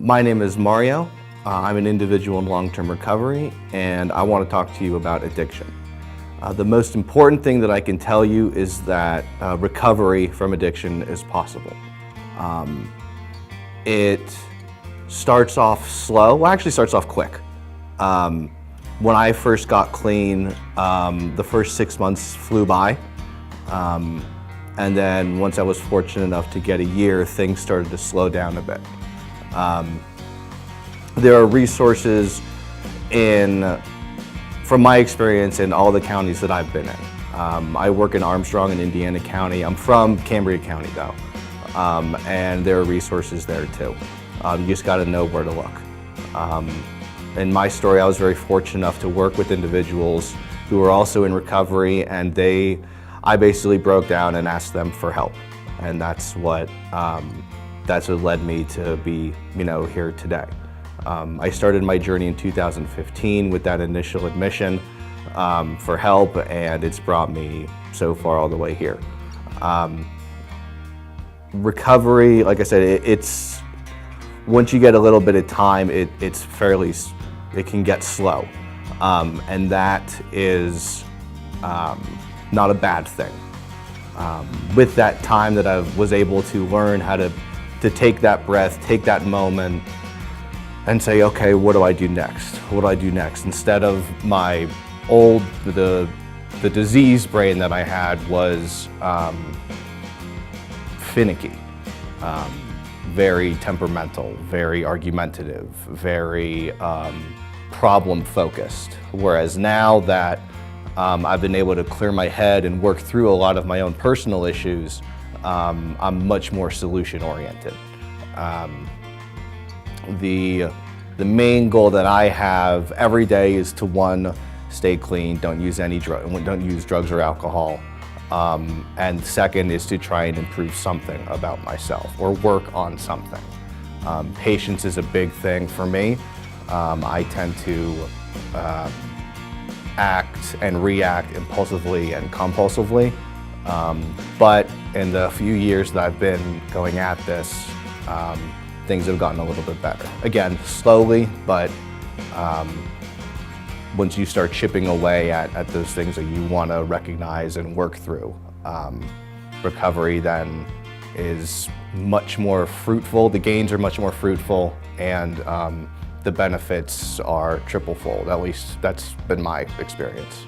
My name is Mario. I'm an individual in long-term recovery, and I want to talk to you about addiction. The most important thing that I can tell you is that recovery from addiction is possible. It starts off slow, well, actually starts off quick. When I first got clean, the first 6 months flew by. And then once I was fortunate enough to get a year, things started to slow down a bit. There are resources from my experience in all the counties that I've been in. I work in Armstrong in Indiana County. I'm from Cambria County though, and there are resources there too. You just got to know where to look. In my story, I was very fortunate enough to work with individuals who were also in recovery, and I basically broke down and asked them for help, and that's what led me to be, here today. I started my journey in 2015 with that initial admission for help, and it's brought me so far all the way here. Recovery, like I said, it's once you get a little bit of time, it can get slow, and that is not a bad thing. With that time that I was able to learn how to take that breath, take that moment, and say, okay, what do I do next? What do I do next? Instead of my the diseased brain that I had was finicky, very temperamental, very argumentative, very problem-focused. Whereas now that I've been able to clear my head and work through a lot of my own personal issues, I'm much more solution-oriented. The main goal that I have every day is to, one, stay clean, don't use drugs or alcohol, and second is to try and improve something about myself or work on something. Patience is a big thing for me. I tend to act and react impulsively and compulsively, but in the few years that I've been going at this, things have gotten a little bit better. Again, slowly, but once you start chipping away at those things that you want to recognize and work through, recovery then is much more fruitful. The gains are much more fruitful, and the benefits are triple-fold. At least that's been my experience.